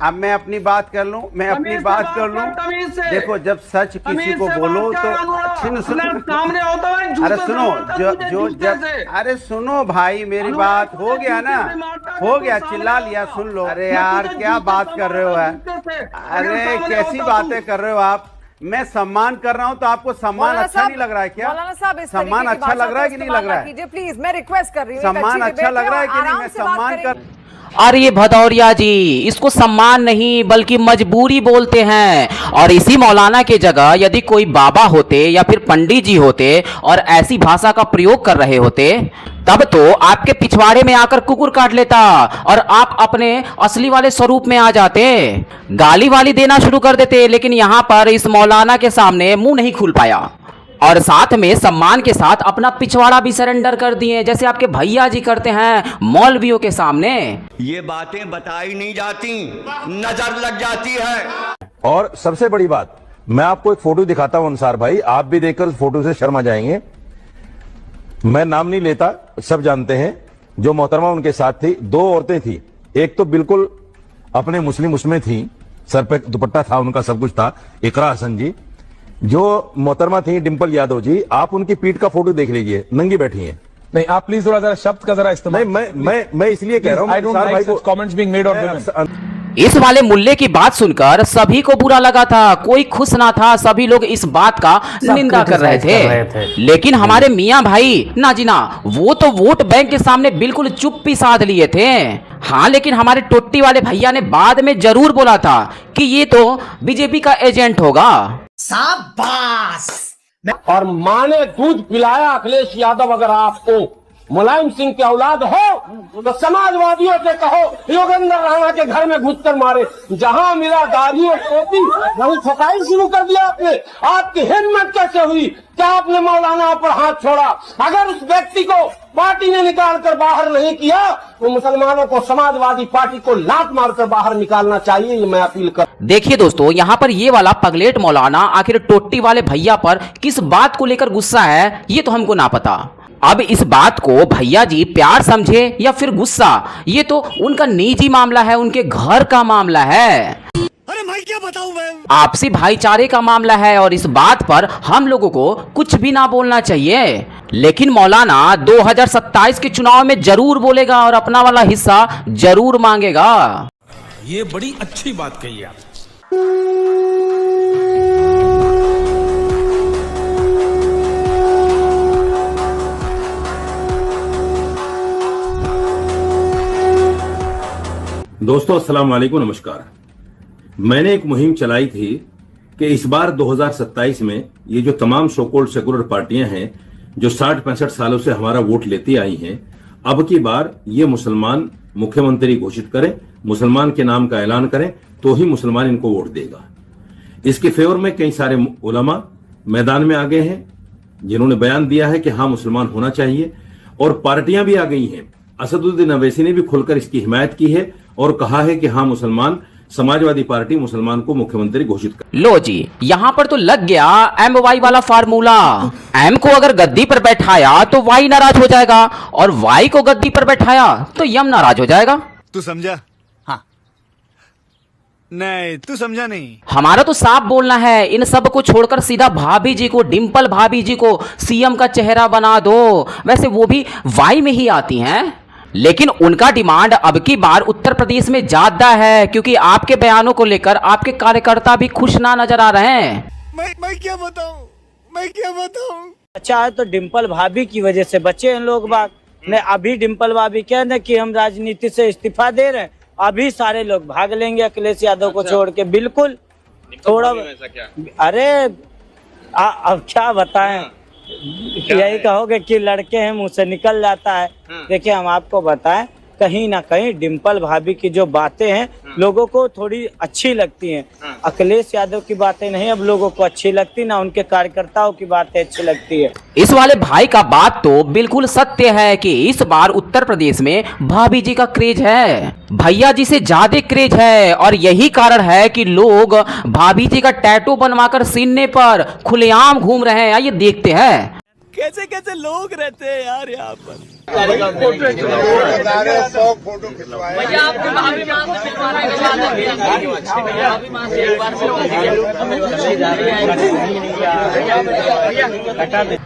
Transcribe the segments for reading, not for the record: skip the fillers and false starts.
अब मैं अपनी बात कर लूं, देखो जब सच किसी को बोलो तो सामने होता है। अरे सुनो, अरे सुनो भाई, मेरी बात हो गया ना, हो गया, चिल्ला लिया, सुन लो। अरे यार क्या बात कर रहे हो यार, अरे कैसी बातें कर रहे हो आप। मैं सम्मान कर रहा हूं तो आपको सम्मान अच्छा नहीं लग रहा है क्या? मौलाना साहब, सम्मान अच्छा लग रहा है कि नहीं लग रहा है? प्लीज, मैं रिक्वेस्ट कर रही हूँ, सम्मान अच्छा लग रहा है कि नहीं? मैं सम्मान कर। अरे भदौरिया जी, इसको सम्मान नहीं बल्कि मजबूरी बोलते हैं। और इसी मौलाना के जगह यदि कोई बाबा होते या फिर पंडित जी होते और ऐसी भाषा का प्रयोग कर रहे होते, तब तो आपके पिछवाड़े में आकर कुकुर काट लेता और आप अपने असली वाले स्वरूप में आ जाते, गाली वाली देना शुरू कर देते। लेकिन यहाँ पर इस मौलाना के सामने मुंह नहीं खुल पाया और साथ में सम्मान के साथ अपना पिछवाड़ा भी सरेंडर कर दिए, जैसे आपके भैया जी करते हैं मौलवियों के सामने। ये बातें बताई नहीं जाती, नजर लग जाती है। और सबसे बड़ी बात, मैं आपको एक फोटो दिखाता हूं अंसार भाई, आप भी देखकर उस फोटो से शर्मा जाएंगे। मैं नाम नहीं लेता, सब जानते हैं। जो मोहतरमा उनके साथ थी, 2 औरतें थी। एक तो बिल्कुल अपने मुस्लिम उसमें थी, सर पे दुपट्टा था उनका, सब कुछ था, इकरा हसन जी। जो मोहतरमा थी डिंपल यादव जी, आप उनकी पीठ का फोटो देख लीजिए, नंगी बैठी हैं। नहीं, आप प्लीज थोड़ा जरा शब्द का जरा इस्तेमाल। मैं इसलिए कह रहा हूं, इस वाले मुल्ले की बात सुनकर सभी को बुरा लगा था, कोई खुश ना था, सभी लोग इस बात का निंदा कर रहे थे। लेकिन हमारे मियां भाई ना जी ना, वो तो वोट बैंक के सामने बिल्कुल चुप्पी साध लिए थे। हाँ, लेकिन हमारे टोट्टी वाले भैया ने बाद में जरूर बोला था कि ये तो बीजेपी का एजेंट होगा। शाबाश। और माँ ने दूध पिलाया अखिलेश यादव। अगर आपको मुलायम सिंह के औलाद हो तो समाजवादियों से कहो योगेंद्र राणा के घर में घुसकर मारे। जहां मिला दाढ़ी और टोपी वहीं ठोकाई शुरू कर दिया आपने। आपकी हिम्मत कैसे हुई? क्या आपने मौलाना पर हाथ छोड़ा? अगर उस व्यक्ति को पार्टी ने निकाल कर बाहर नहीं किया तो मुसलमानों को समाजवादी पार्टी को लात मारकर बाहर निकालना चाहिए, ये मैं अपील कर। देखिए दोस्तों, यहाँ पर ये वाला पगलेट मौलाना आखिर टोट्टी वाले भैया पर किस बात को लेकर गुस्सा है, ये तो हमको ना पता। अब इस बात को भैया जी प्यार समझे या फिर गुस्सा, ये तो उनका निजी मामला है, उनके घर का मामला है। अरे भाई क्या बताऊं मैं, आपसी भाईचारे का मामला है और इस बात पर हम लोगों को कुछ भी ना बोलना चाहिए। लेकिन मौलाना 2027 के चुनाव में जरूर बोलेगा और अपना वाला हिस्सा जरूर मांगेगा। ये बड़ी अच्छी बात कही आप। दोस्तों अस्सलाम वालेकुम, नमस्कार। मैंने एक मुहिम चलाई थी कि इस बार 2027 में ये जो तमाम सोकोल्ड सेकुलर पार्टियां हैं जो 60-65 सालों से हमारा वोट लेती आई हैं, अब की बार ये मुसलमान मुख्यमंत्री घोषित करें, मुसलमान के नाम का ऐलान करें, तो ही मुसलमान इनको वोट देगा। इसके फेवर में कई सारे उलमा मैदान में आ गए हैं जिन्होंने बयान दिया है कि हाँ मुसलमान होना चाहिए, और पार्टियां भी आ गई हैं। असदुद्दीन अवैसी ने भी खुलकर इसकी हिमायत की है और कहा है कि हाँ मुसलमान, समाजवादी पार्टी मुसलमान को मुख्यमंत्री घोषित कर। लो जी, यहाँ पर तो लग गया MY वाला फार्मूला। M को अगर गद्दी पर बैठाया तो Y नाराज हो जाएगा और Y को गद्दी पर बैठाया तो यम नाराज हो जाएगा। तू समझा? हाँ नहीं, तू समझा नहीं। हमारा तो साफ बोलना है, इन सब को छोड़कर सीधा भाभी जी को, डिंपल भाभी जी को CM का चेहरा बना दो। वैसे वो भी Y में ही आती हैं, लेकिन उनका डिमांड अब की बार उत्तर प्रदेश में ज्यादा है, क्योंकि आपके बयानों को लेकर आपके कार्यकर्ता भी खुश ना नजर आ रहे हैं। मैं क्या बताऊं? अच्छा है तो डिंपल भाभी की वजह से बचे हैं लोग बाग ने। अभी डिंपल भाभी कह रहे कि हम राजनीति से इस्तीफा दे रहे हैं, अभी सारे लोग भाग लेंगे अखिलेश यादव को छोड़ के। बिल्कुल थोड़ा, अरे अब क्या बताएं, यही कहोगे कि लड़के हैं मुंह से निकल जाता है। देखिए हम आपको बताएं, कहीं ना कहीं डिंपल भाभी की जो बातें हैं लोगों को थोड़ी अच्छी लगती हैं। अखिलेश यादव की बातें नहीं अब लोगों को अच्छी लगती, ना उनके कार्यकर्ताओं की बातें अच्छी लगती है। इस वाले भाई का बात तो बिल्कुल सत्य है कि इस बार उत्तर प्रदेश में भाभी जी का क्रेज है, भैया जी से ज्यादा क्रेज है। और यही कारण है कि लोग भाभी जी का टैटू बनवाकर सीने पर खुलेआम घूम रहे हैं। आइए देखते हैं कैसे कैसे लोग रहते हैं यार यहाँ पर।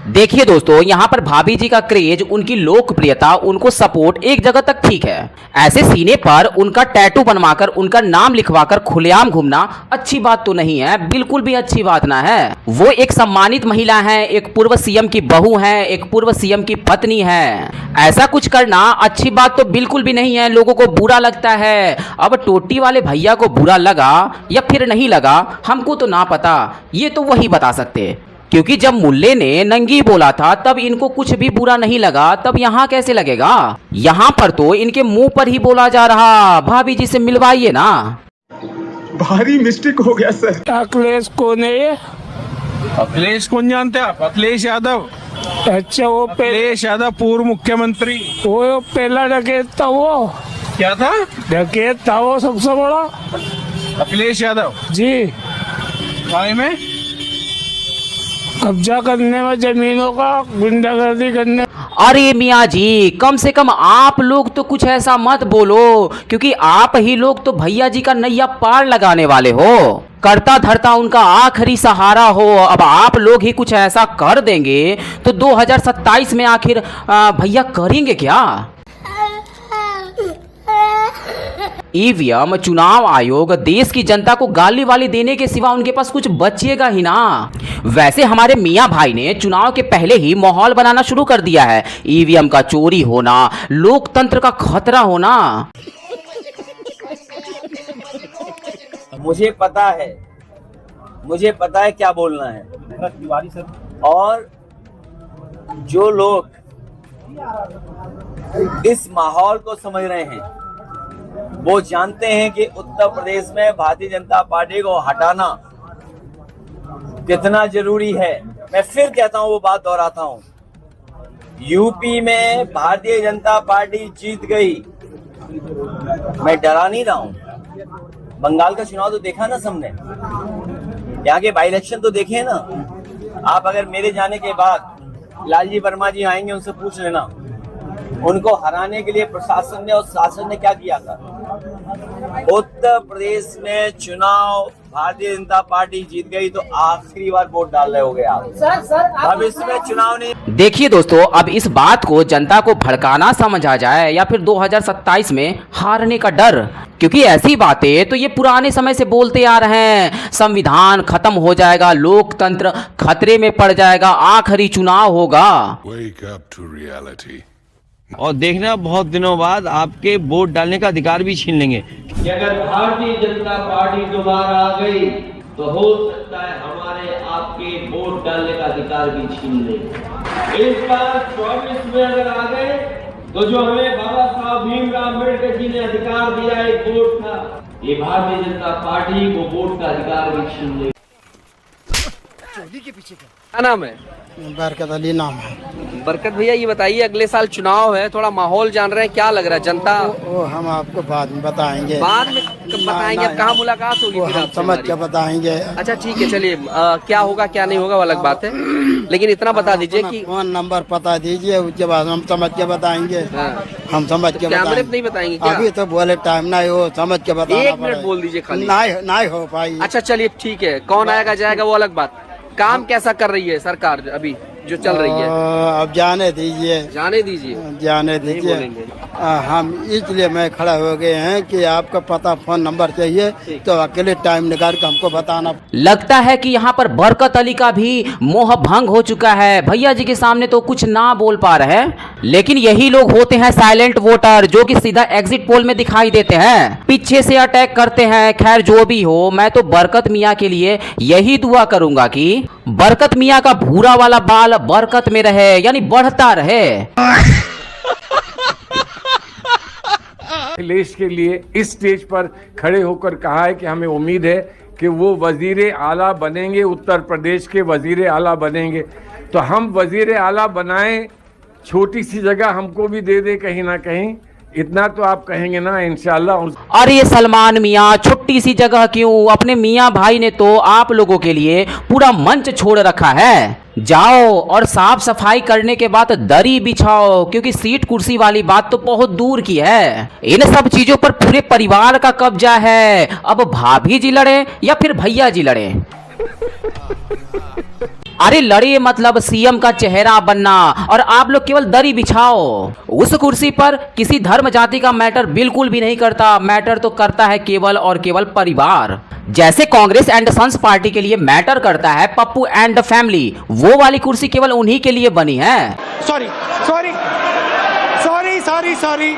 देखिए दोस्तों, यहाँ पर भाभी जी का क्रेज, उनकी लोकप्रियता, उनको सपोर्ट एक जगह तक ठीक है। ऐसे सीने पर उनका टैटू बनवाकर, उनका नाम लिखवाकर खुलेआम घूमना अच्छी बात तो नहीं है, बिल्कुल भी अच्छी बात ना है। वो एक सम्मानित महिला है, एक पूर्व सीएम की बहू है, एक पूर्व सीएम की पत्नी है। ऐसा कुछ करना अच्छी बात तो बिल्कुल भी नहीं है, लोगों को बुरा लगता है। अब टोटी वाले भैया को बुरा लगा या फिर नहीं लगा, हमको तो ना पता, ये तो वही बता सकते। क्योंकि जब मुल्ले ने नंगी बोला था तब इनको कुछ भी बुरा नहीं लगा, तब यहाँ कैसे लगेगा? यहाँ पर तो इनके मुंह पर ही बोला जा रहा। भाभी जी से मिलवाइए ना। भारी मिस्टेक हो गया सर। अखिलेश कौन है ये? अखिलेश कौन जानते हैं आप? अखिलेश यादव। अच्छा, वो अखिलेश यादव पूर्व मुख्यमंत्री। वो पहला डकैत था, वो क्या था? डकैत था वो सबसे बड़ा। अखिलेश यादव जी, थाने में कब्जा करने में, जमीनों का गुंडागर्दी करने। अरे मियाँ जी, कम से कम आप लोग तो कुछ ऐसा मत बोलो, क्योंकि आप ही लोग तो भैया जी का नैया पार लगाने वाले हो, करता धरता उनका आखिरी सहारा हो। अब आप लोग ही कुछ ऐसा कर देंगे तो 2027 में आखिर भैया करेंगे क्या? ईवीएम, चुनाव आयोग, देश की जनता को गाली वाली देने के सिवा उनके पास कुछ बचेगा ही ना। वैसे हमारे मियाँ भाई ने चुनाव के पहले ही माहौल बनाना शुरू कर दिया है। ईवीएम का चोरी होना, लोकतंत्र का खतरा होना। मुझे पता है क्या बोलना है। और जो लोग इस माहौल को समझ रहे हैं वो जानते हैं कि उत्तर प्रदेश में भारतीय जनता पार्टी को हटाना कितना जरूरी है। मैं फिर कहता हूं, वो बात दोहराता हूं, यूपी में भारतीय जनता पार्टी जीत गई। मैं डरा नहीं रहा हूं। बंगाल का चुनाव तो देखा ना सबने, यहाँ के बाई इलेक्शन तो देखे ना आप। अगर मेरे जाने के बाद लालजी वर्मा जी आएंगे, उनसे पूछ लेना उनको हराने के लिए प्रशासन ने और शासन ने क्या किया था। उत्तर प्रदेश में चुनाव भारतीय जनता पार्टी जीत गई तो आखिरी बार वोट डाल रहे हो गए आप। अब इसमें चुनाव नहीं। देखिए दोस्तों, अब इस बात को जनता को भड़काना समझा जाए या फिर 2027 में हारने का डर, क्योंकि ऐसी बातें तो ये पुराने समय से बोलते आ रहे हैं। संविधान खत्म हो जाएगा, लोकतंत्र खतरे में पड़ जाएगा, आखिरी चुनाव होगा। Wake up to reality. और देखना बहुत दिनों बाद आपके वोट डालने का अधिकार भी छीन लेंगे। कि अगर भारतीय जनता पार्टी दोबारा आ गई तो हो सकता है हमारे आपके वोट डालने का अधिकार भी छीन ले। इस बार 24 में अगर आ गए तो जो हमें बाबा साहब भीमराव अम्बेडकर जी ने अधिकार दिया एक वोट का, ये भारतीय जनता पार्टी को वोट का अधिकार भी छीन ले। क्या नाम है? बरकत अली नाम है। बरकत भैया, ये बताइए, अगले साल चुनाव है, थोड़ा माहौल जान रहे हैं, क्या लग रहा है जनता? वो हम आपको बाद में बताएंगे। बाद में बताएंगे? अब कहाँ मुलाकात होगी फिर आपसे? समझ के बताएंगे। अच्छा ठीक है, चलिए, क्या होगा क्या नहीं होगा वो अलग बात है, लेकिन इतना बता दीजिए कि फोन नंबर पता दीजिए, उसके बाद हम समझ के बताएंगे। हम समझ के कैमरे पे नहीं बताएंगे क्या? अभी तो बोले टाइम नहीं हो, समझ के बताना। 1 मिनट बोल दीजिए खाली। नहीं हो पाई। अच्छा चलिए ठीक है, कौन आएगा जाएगा वो अलग बात। काम कैसा कर रही है सरकार अभी जो चल रही है? अब जाने दीजिए। जाने दीजिए। जाने दीजिए। हम इसलिए मैं खड़ा हो गए हैं कि आपका पता फोन नंबर चाहिए तो अकेले टाइम निकाल के हमको बताना। लगता है कि यहाँ पर बरकत अली का भी मोह भंग हो चुका है। भैया जी के सामने तो कुछ ना बोल पा रहे हैं, लेकिन यही लोग होते हैं साइलेंट वोटर, जो कि सीधा एग्जिट पोल में दिखाई देते हैं, पीछे से अटैक करते हैं। खैर जो भी हो, मैं तो बरकत मियाँ के लिए यही दुआ करूंगा कि बरकत मियाँ का भूरा वाला बाल बरकत में रहे, यानी बढ़ता रहे। अखिलेश के लिए इस स्टेज पर खड़े होकर कहा है कि हमें उम्मीद है कि वो वजीर आला बनेंगे, उत्तर प्रदेश के वजीर आला बनेंगे। तो हम वजीर आला बनाएं, छोटी सी जगह हमको भी दे दे कहीं ना कहीं, इतना तो आप कहेंगे ना इंशाल्लाह। अरे सलमान मियाँ, छोटी सी जगह क्यों? अपने मियाँ भाई ने तो आप लोगों के लिए पूरा मंच छोड़ रखा है। जाओ और साफ सफाई करने के बाद दरी बिछाओ, क्योंकि सीट कुर्सी वाली बात तो बहुत दूर की है। इन सब चीजों पर पूरे परिवार का कब्जा है। अब भाभी जी लड़े या फिर भैया जी लड़े। अरे लड़े मतलब सीएम का चेहरा बनना, और आप लोग केवल दरी बिछाओ। उस कुर्सी पर किसी धर्म जाति का मैटर बिल्कुल भी नहीं करता। मैटर तो करता है केवल और केवल परिवार। जैसे कांग्रेस एंड सन्स पार्टी के लिए मैटर करता है पप्पू एंड फैमिली, वो वाली कुर्सी केवल उन्हीं के लिए बनी है। Sorry sorry sorry sorry sorry.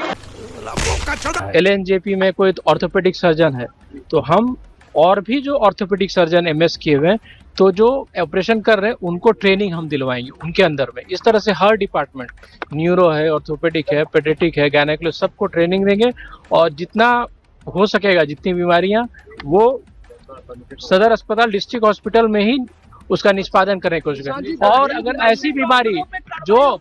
LNJP में कोई ऑर्थोपेडिक सर्जन है तो हम और भी जो ऑर्थोपेडिक सर्जन MS किए हुए हैं तो जो ऑपरेशन कर रहे हैं उनको ट्रेनिंग हम दिलवाएंगे उनके अंदर में। इस तरह से हर डिपार्टमेंट, न्यूरो है, ऑर्थोपेडिक है, पेडियाट्रिक है, गायनेकोलॉजी, सबको ट्रेनिंग देंगे और जितना हो सकेगा, जितनी बीमारियां वो सदर अस्पताल डिस्ट्रिक्ट हॉस्पिटल में ही उसका निष्पादन करने की कोशिश करें। और अगर ऐसी बीमारी जो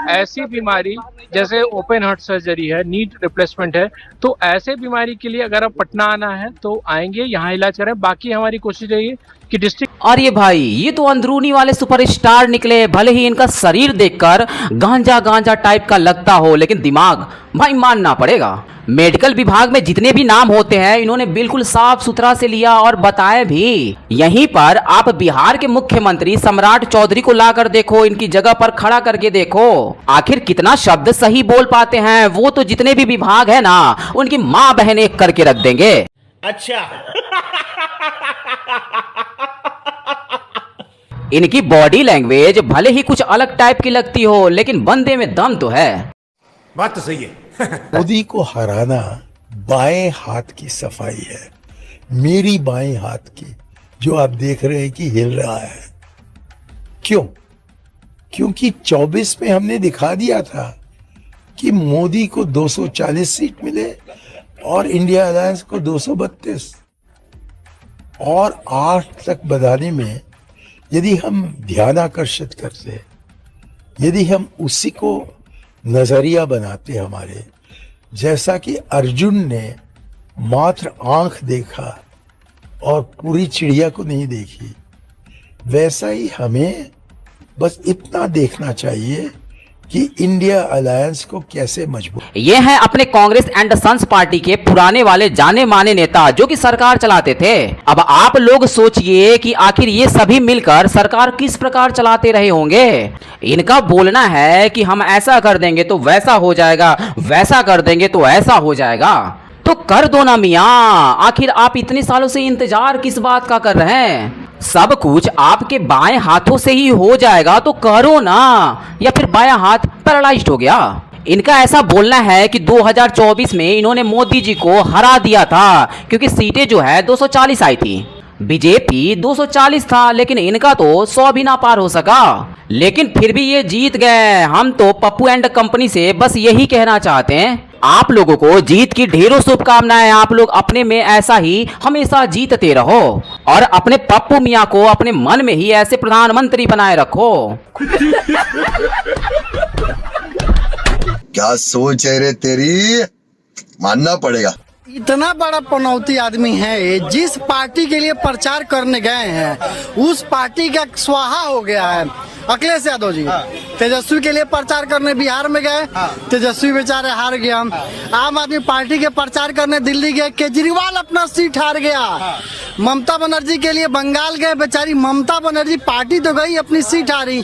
ऐसी बीमारी जैसे ओपन हार्ट सर्जरी है, नीड रिप्लेसमेंट है, तो ऐसे बीमारी के लिए अगर आप पटना आना है तो आएंगे, यहाँ इलाज करें। बाकी हमारी कोशिश रही है कि डिस्ट्रिक्ट। और ये भाई, ये तो अंदरूनी वाले सुपरस्टार निकले। भले ही इनका शरीर देखकर गांजा गांजा टाइप का लगता हो, लेकिन दिमाग भाई मानना पड़ेगा। मेडिकल विभाग में जितने भी नाम होते हैं इन्होंने बिल्कुल साफ सुथरा से लिया और बताया भी। यहीं पर आप बिहार के मुख्यमंत्री सम्राट चौधरी को लाकर देखो, इनकी जगह पर खड़ा करके देखो, आखिर कितना शब्द सही बोल पाते हैं। वो तो जितने भी विभाग है ना, उनकी माँ बहनें करके रख देंगे। अच्छा। इनकी बॉडी लैंग्वेज भले ही कुछ अलग टाइप की लगती हो, लेकिन बंदे में दम तो है। बात तो सही है। मोदी को हराना बाएं हाथ की सफाई है, मेरी बाएं हाथ की, जो आप देख रहे हैं कि हिल रहा है। क्यों? क्योंकि 24 में हमने दिखा दिया था कि मोदी को 240 सीट मिले और इंडिया अलायंस को 232, और 8 तक बढ़ाने में यदि हम ध्यान आकर्षित करते, यदि हम उसी को नजरिया बनाते हमारे, जैसा कि अर्जुन ने मात्र आंख देखा और पूरी चिड़िया को नहीं देखी, वैसा ही हमें बस इतना देखना चाहिए कि इंडिया अलायंस को कैसे मजबूत। ये हैं अपने कांग्रेस एंड सन्स पार्टी के पुराने वाले जाने माने नेता जो कि सरकार चलाते थे। अब आप लोग सोचिए कि आखिर ये सभी मिलकर सरकार किस प्रकार चलाते रहे होंगे। इनका बोलना है कि हम ऐसा कर देंगे तो वैसा हो जाएगा, वैसा कर देंगे तो ऐसा हो जाएगा। तो कर दो ना मियां, आखिर आप इतने सालों से इंतजार किस बात का कर रहे हैं? सब कुछ आपके बाएं हाथों से ही हो जाएगा तो करो ना, या फिर बायां हाथ पैरालाइज्ड हो गया। इनका ऐसा बोलना है कि 2024 में इन्होंने मोदी जी को हरा दिया था, क्योंकि सीटें जो है 240 आई थी, बीजेपी 240 था, लेकिन इनका तो 100 भी ना पार हो सका। लेकिन फिर भी ये जीत गए। हम तो पप्पू एंड कंपनी से बस यही कहना चाहते हैं, आप लोगों को जीत की ढेरों शुभकामनाएं। आप लोग अपने में ऐसा ही हमेशा जीतते रहो और अपने पप्पू मियां को अपने मन में ही ऐसे प्रधानमंत्री बनाए रखो। क्या सोच है रे तेरी, मानना पड़ेगा। इतना बड़ा पनौती आदमी है ये, जिस पार्टी के लिए प्रचार करने गए हैं उस पार्टी का स्वाहा हो गया है। अखिलेश यादव जी तेजस्वी के लिए प्रचार करने बिहार में गए, तेजस्वी बेचारे हार गया। आम आदमी पार्टी के प्रचार करने दिल्ली गए, केजरीवाल अपना सीट हार गया। ममता बनर्जी के लिए बंगाल गए, बेचारी ममता बनर्जी पार्टी तो गई, अपनी सीट हारी।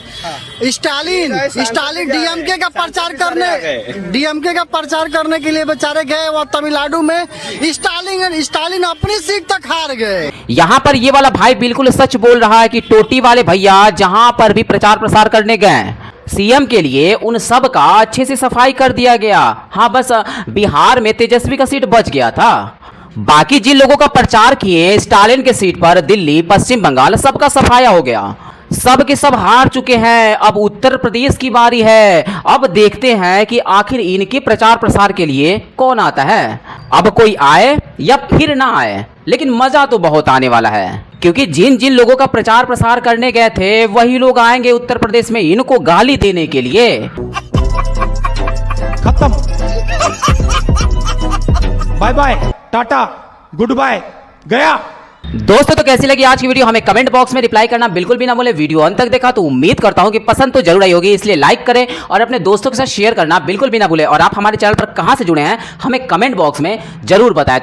स्टालिन डीएमके का प्रचार करने के लिए बेचारे गए वो तमिलनाडु में, स्टालिन अपनी सीट तक हार गए। यहाँ पर ये वाला भाई बिल्कुल सच बोल रहा है कि टोटी वाले भैया जहाँ पर भी प्रचार प्रसार करने गए, सीएम के लिए उन सब का अच्छे से सफाई कर दिया गया। हाँ, बस बिहार में तेजस्वी का सीट बच गया था। बाकी जिन लोगों का प्रचार किए स्टालिन के सीट पर, दिल्ली, पश्चिम बंगाल, सबका सफाया हो गया। सब के सब हार चुके हैं। अब उत्तर प्रदेश की बारी है। अब देखते हैं कि आखिर इनके प्रचार प्रसार के लिए कौन आता है। अब कोई आए या फिर ना आए, लेकिन मजा तो बहुत आने वाला है, क्योंकि जिन जिन लोगों का प्रचार प्रसार करने गए थे वही लोग आएंगे उत्तर प्रदेश में इनको गाली देने के लिए। खत्म, bye bye, tata, good bye, गया। दोस्तों तो कैसी लगी आज की वीडियो हमें कमेंट बॉक्स में रिप्लाई करना बिल्कुल भी ना भूले। वीडियो अंत तक देखा तो उम्मीद करता हूं कि पसंद तो जरूर आई होगी, इसलिए लाइक करें और अपने दोस्तों के साथ शेयर करना बिल्कुल भी ना भूले। और आप हमारे चैनल पर कहां से जुड़े हैं हमें कमेंट बॉक्स में जरूर बताएं।